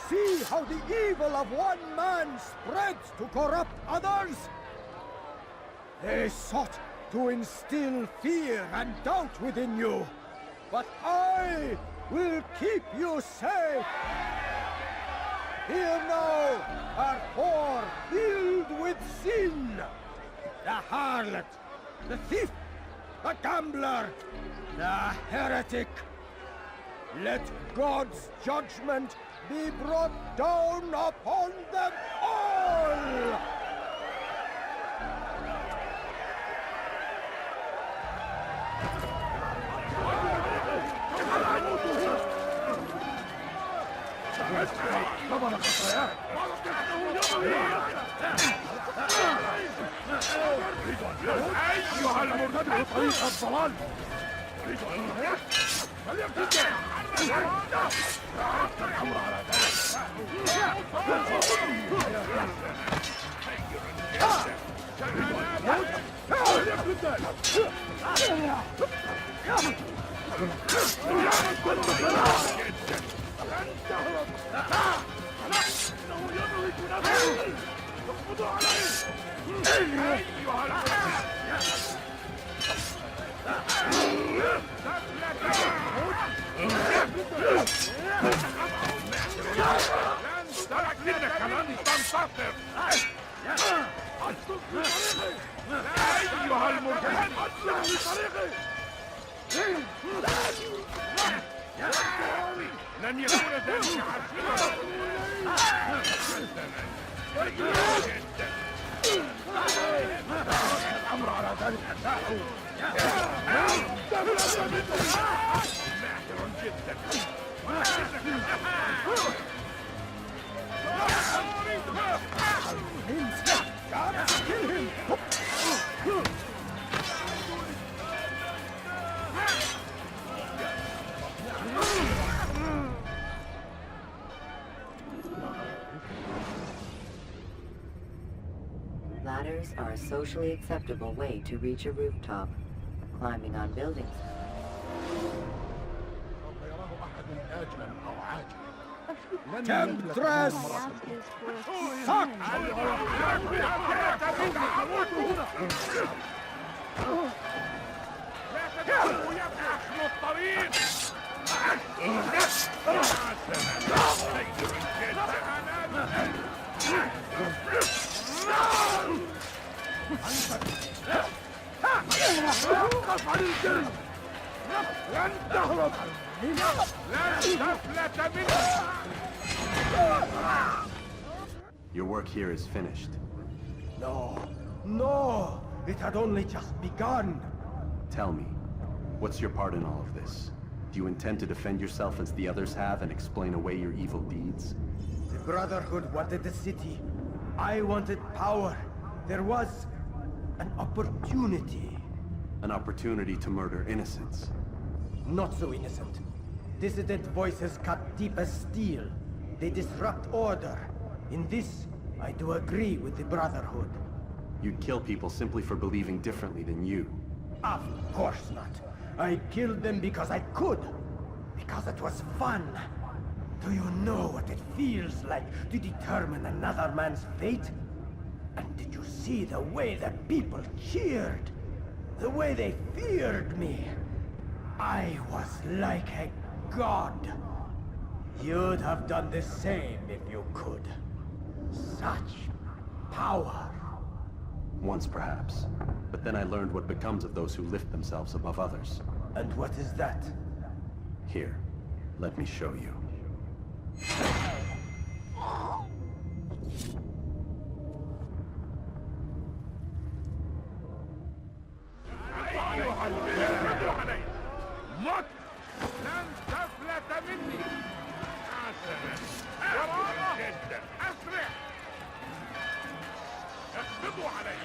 See how the evil of one man spreads to corrupt others? They sought to instill fear and doubt within you. But I will keep you safe. Here now are four filled with sin. The harlot, the thief, the gambler, the heretic. Let God's judgment be brought down upon them all! أيها المرتد طريق الضلال تريد أن ينهيك فليبتدع الأمر على لكنك لن تنتصر. أيها المجرم، أسلم لطريقي. لن يكون ذلك عسيرا. الأمر على ذلك ساحر. ماهر جدا. Ladders are a socially acceptable way to reach a rooftop. Climbing on buildings. Temptress! Fuck! توقف عن الجري. لن تهرب. لن تفلت مني. Your work here is finished. No. No! It had only just begun. Tell me, what's your part in all of this? Do you intend to defend yourself as the others have and explain away your evil deeds? The Brotherhood wanted the city. I wanted power. There was an opportunity. An opportunity to murder innocents. Not so innocent. Dissident voices cut deep as steel. They disrupt order. In this, I do agree with the Brotherhood. You'd kill people simply for believing differently than you. Of course not. I killed them because I could. Because it was fun. Do you know what it feels like to determine another man's fate? And did you see the way the people cheered? The way they feared me? I was like a god. You'd have done the same if you could. Such power. Once perhaps. But then I learned what becomes of those who lift themselves above others. And what is that? Here, let me show you. مت. لن تفلت مني. جدا. أسرع. اقبضوا علي.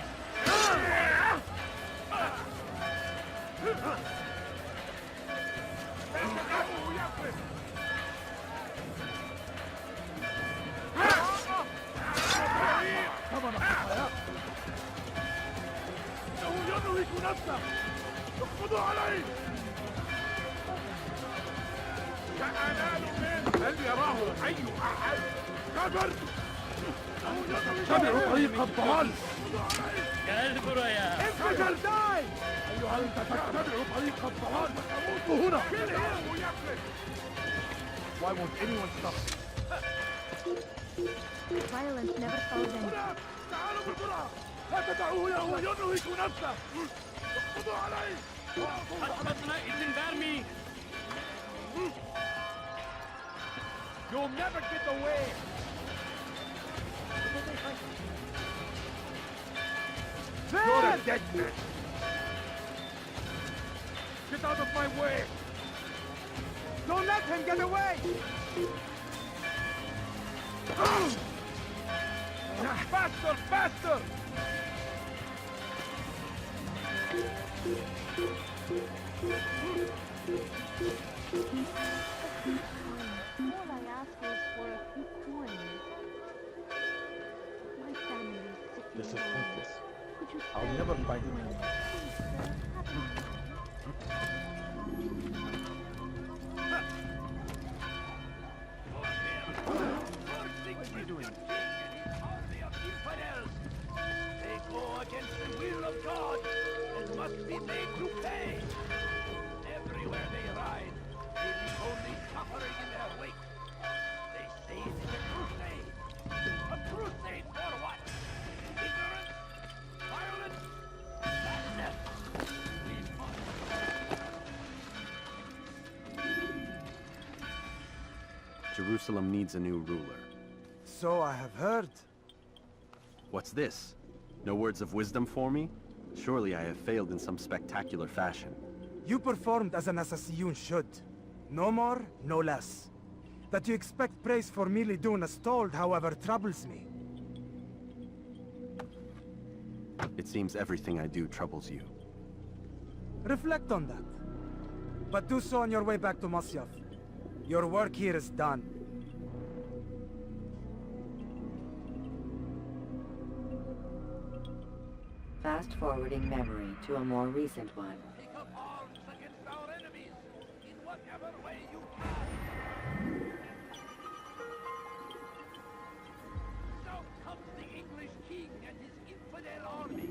ينهك نفسه. اقبضوا علي. سأنال منه. هل يراه أي أحد؟ كبر. تبعوا طريق الضلال. انفجر. داي. أيها تتبعوا طريق الضلال. تموت هنا. Why won't anyone stop? Violence never follows any. تعالوا بسرعة. لا تدعوه يهو ينهك نفسه. اقبضوا عليه. You'll never get away. You're a dead man. Get out of my way. Don't let him get away. Faster, faster. All I ask is for a few coins. My family is sick. This is pointless. Could you I'll never find him. What are you doing? Army of infidels. They go against the will of God and must be made to pay. Everywhere they ride, they leave only suffering in their wake. They say it is a crusade. Jerusalem needs a new ruler. So I have heard. What's this? No words of wisdom for me? Surely I have failed in some spectacular fashion. You performed as an Assassiyun should. No more, no less. That you expect praise for merely doing as told, however, troubles me. It seems everything I do troubles you. Reflect on that. But do so on your way back to Masyaf. Your work here is done. Fast-forwarding memory to a more recent one. Take up arms against our enemies in whatever way you can. South comes the English king and his infidel army.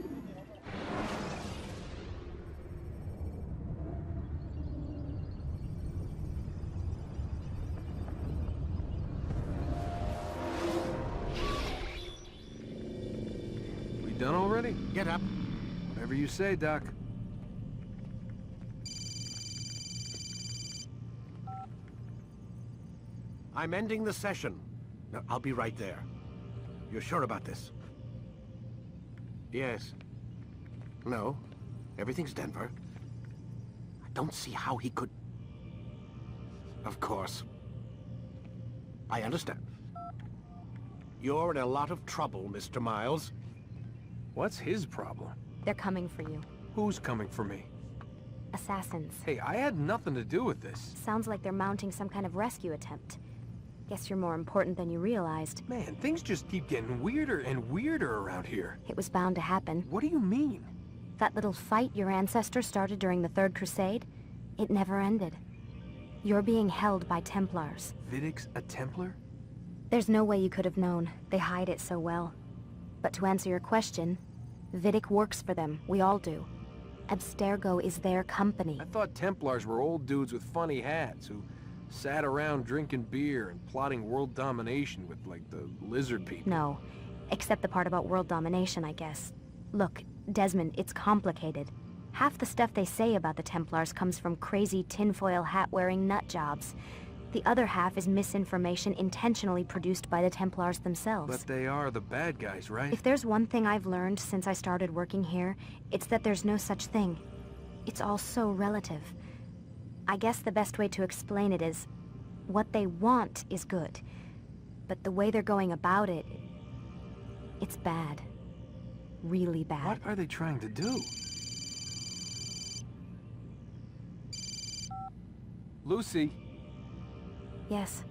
We done already? Get up. Whatever you say, Doc. I'm ending the session. No, I'll be right there. You're sure about this? Yes. No. Everything's Denver. I don't see how he could... Of course. I understand. You're in a lot of trouble, Mr. Miles. What's his problem? They're coming for you. Who's coming for me? Assassins. Hey, I had nothing to do with this. Sounds like they're mounting some kind of rescue attempt. Guess you're more important than you realized. Man, things just keep getting weirder and weirder around here. It was bound to happen. What do you mean? That little fight your ancestors started during the Third Crusade, it never ended. You're being held by Templars. Vidic's a Templar? There's no way you could have known. They hide it so well. But to answer your question, Vidic works for them. We all do. Abstergo is their company. I thought Templars were old dudes with funny hats who sat around drinking beer and plotting world domination with, like, the lizard people. No. Except the part about world domination, I guess. Look, Desmond, it's complicated. Half the stuff they say about the Templars comes from crazy tinfoil hat-wearing nut jobs. The other half is misinformation intentionally produced by the Templars themselves. But they are the bad guys, right? If there's one thing I've learned since I started working here, it's that there's no such thing. It's all so relative. I guess the best way to explain it is, what they want is good. But the way they're going about it, it's bad. Really bad. What are they trying to do? Lucy? Yes.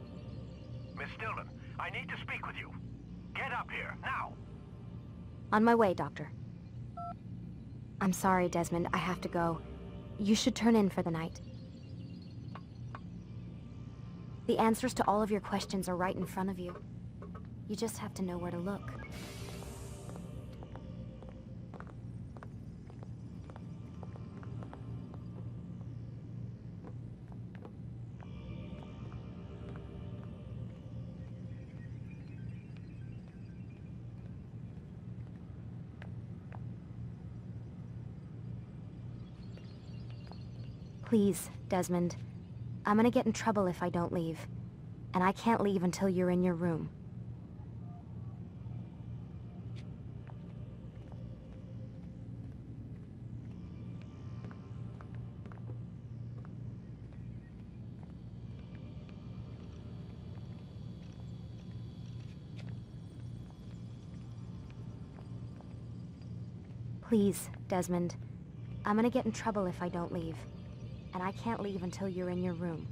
Miss Stillman, I need to speak with you. Get up here, now! On my way, Doctor. I'm sorry, Desmond. I have to go. You should turn in for the night. The answers to all of your questions are right in front of you. You just have to know where to look. Please, Desmond. I'm gonna get in trouble if I don't leave. And I can't leave until you're in your room. Please, Desmond. I'm gonna get in trouble if I don't leave. And I can't leave until you're in your room.